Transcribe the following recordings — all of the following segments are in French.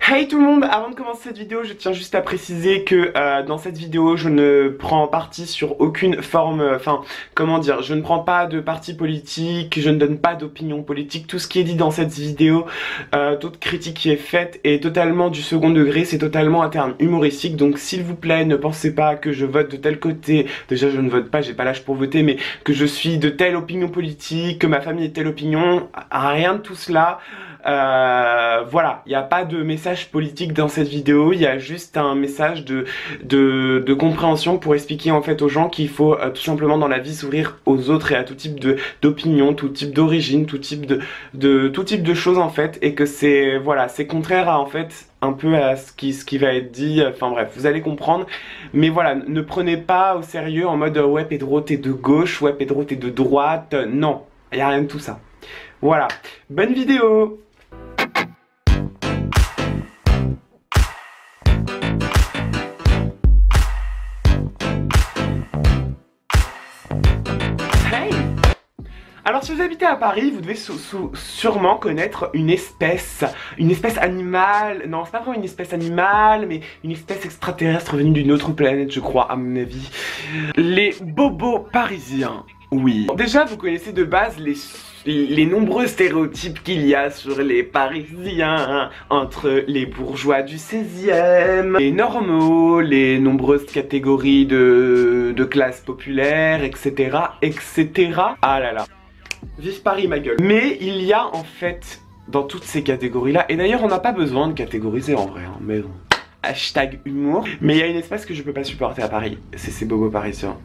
Hey tout le monde, avant de commencer cette vidéo, je tiens juste à préciser que dans cette vidéo, je ne prends parti sur aucune forme, comment dire, je ne prends pas de parti politique, je ne donne pas d'opinion politique. Tout ce qui est dit dans cette vidéo, toute critique qui est faite est totalement du second degré, c'est totalement un terme humoristique. Donc s'il vous plaît, ne pensez pas que je vote de tel côté. Déjà je ne vote pas, j'ai pas l'âge pour voter, mais que je suis de telle opinion politique, que ma famille est de telle opinion, rien de tout cela. Voilà, il n'y a pas de message politique dans cette vidéo, il y a juste un message de compréhension pour expliquer en fait aux gens qu'il faut tout simplement dans la vie s'ouvrir aux autres et à tout type d'opinion, tout type d'origine, tout type de choses en fait, et que c'est voilà, c'est contraire à en fait un peu à ce qui va être dit, enfin bref, vous allez comprendre. Mais voilà, ne prenez pas au sérieux en mode ouais Pedro t'es de gauche, ouais Pedro t'es de droite, non, il n'y a rien de tout ça. Voilà, bonne vidéo. Alors si vous habitez à Paris, vous devez sûrement connaître une espèce animale, non c'est pas vraiment une espèce animale, mais une espèce extraterrestre venue d'une autre planète je crois à mon avis. Les bobos parisiens, oui. Déjà vous connaissez de base les nombreux stéréotypes qu'il y a sur les Parisiens, entre les bourgeois du 16e, les normaux, les nombreuses catégories de classe populaire, etc. etc. Ah là là. Vive Paris ma gueule. Mais il y a en fait dans toutes ces catégories là, et d'ailleurs on n'a pas besoin de catégoriser en vrai, hein, mais bon. Hashtag humour. Mais il y a une espèce que je peux pas supporter à Paris, c'est ces bobos parisiens.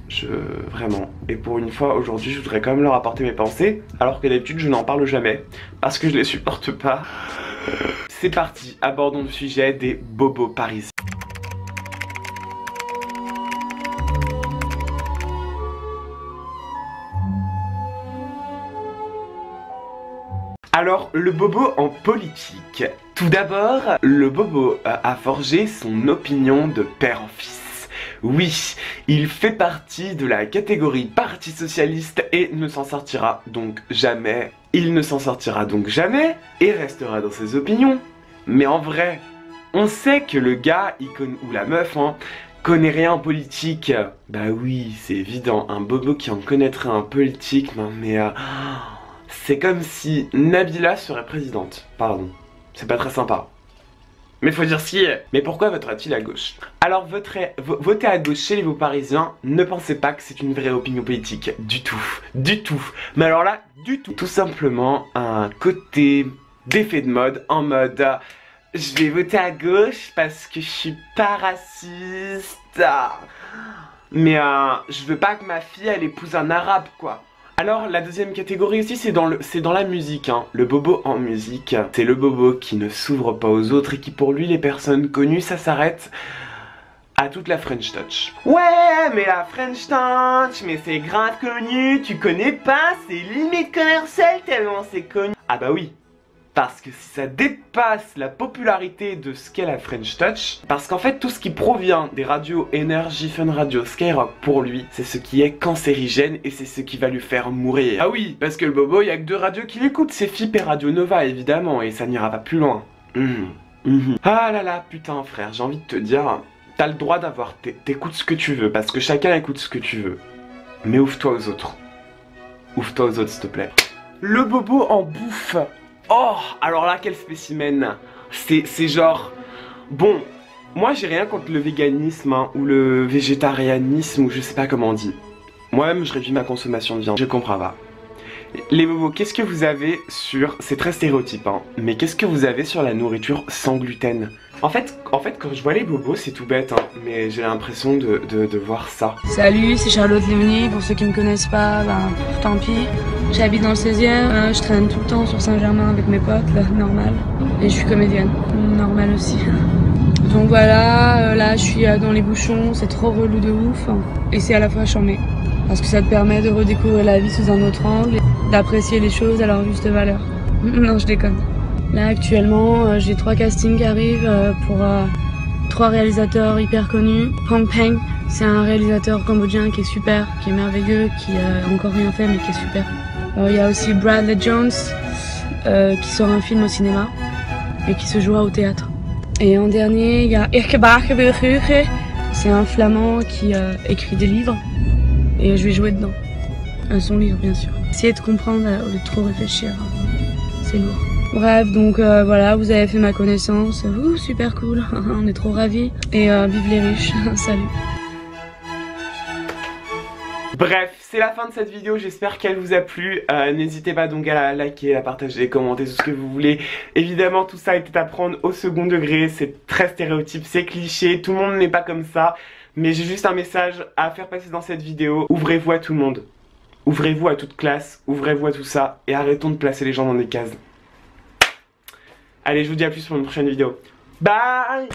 Vraiment. Et pour une fois aujourd'hui je voudrais quand même leur apporter mes pensées, alors que d'habitude je n'en parle jamais, parce que je les supporte pas. C'est parti, abordons le sujet des bobos parisiens. Alors, le bobo en politique. Tout d'abord, le bobo a forgé son opinion de père en fils. Oui, il fait partie de la catégorie Parti Socialiste et ne s'en sortira donc jamais. Il ne s'en sortira donc jamais et restera dans ses opinions. Mais en vrai, on sait que le gars, ou la meuf, hein, connaît rien en politique. Bah oui, c'est évident, un bobo qui en connaîtrait en politique, non mais... c'est comme si Nabila serait présidente. Pardon, c'est pas très sympa. Mais faut dire ce qui est. Mais pourquoi voterait-il à gauche? Alors voter à gauche chez les bobos parisiens, ne pensez pas que c'est une vraie opinion politique. Du tout. Du tout. Mais alors là, du tout. Tout simplement un côté d'effet de mode, en mode je vais voter à gauche parce que je suis pas raciste. Mais je veux pas que ma fille elle épouse un arabe quoi. Alors la deuxième catégorie aussi c'est dans la musique, hein. Le bobo en musique, c'est le bobo qui ne s'ouvre pas aux autres et qui pour lui les personnes connues ça s'arrête à toute la French Touch. Ouais mais la French Touch, mais c'est grave connu, tu connais pas, c'est limite commercial tellement c'est connu. Ah bah oui. Parce que si ça dépasse la popularité de ce qu'est la French Touch, parce qu'en fait tout ce qui provient des radios Énergie, Fun Radio, Skyrock pour lui, c'est ce qui est cancérigène et c'est ce qui va lui faire mourir. Ah oui, parce que le bobo, il y a que deux radios qui l'écoutent, c'est FIP et Radio Nova évidemment, et ça n'ira pas plus loin. Ah là là, putain frère, j'ai envie de te dire, t'as le droit d'avoir, t'écoutes ce que tu veux, parce que chacun écoute ce que tu veux. Mais ouvre-toi aux autres. Ouvre-toi aux autres s'il te plaît. Le bobo en bouffe. Oh, alors là, quel spécimen. C'est genre... Bon, moi j'ai rien contre le véganisme hein, ou le végétarianisme ou je sais pas comment on dit. Moi-même je réduis ma consommation de viande, je comprends pas. Les bobos, qu'est-ce que vous avez sur... C'est très stéréotype hein, mais qu'est-ce que vous avez sur la nourriture sans gluten? En fait, quand je vois les bobos, c'est tout bête, hein, mais j'ai l'impression de voir ça. Salut, c'est Charlotte Léonie. Pour ceux qui me connaissent pas, ben tant pis. J'habite dans le 16e, je traîne tout le temps sur Saint-Germain avec mes potes, là, normal. Et je suis comédienne, normal aussi. Donc voilà, là je suis dans les bouchons, c'est trop relou de ouf. Et c'est à la fois charmé. Parce que ça te permet de redécouvrir la vie sous un autre angle, d'apprécier les choses à leur juste valeur. Non, je déconne. Là actuellement j'ai 3 castings qui arrivent pour 3 réalisateurs hyper connus. Pang Peng, c'est un réalisateur cambodgien qui est super, qui est merveilleux, qui a encore rien fait mais qui est super. Il y a aussi Bradley Jones qui sort un film au cinéma et qui se jouera au théâtre. Et en dernier, il y a Irkebakeburger. C'est un flamand qui écrit des livres. Et je vais jouer dedans. Son livre, bien sûr. Essayez de comprendre au lieu de trop réfléchir. C'est lourd. Bref, donc voilà, vous avez fait ma connaissance. Ouh, super cool. On est trop ravis. Et vive les riches. Salut. Bref, c'est la fin de cette vidéo, j'espère qu'elle vous a plu. N'hésitez pas donc à la liker, à partager, commenter, tout ce que vous voulez. Évidemment, tout ça était à prendre au second degré, c'est très stéréotype, c'est cliché, tout le monde n'est pas comme ça. Mais j'ai juste un message à faire passer dans cette vidéo. Ouvrez-vous à tout le monde. Ouvrez-vous à toute classe, ouvrez-vous à tout ça. Et arrêtons de placer les gens dans des cases. Allez, je vous dis à plus pour une prochaine vidéo. Bye!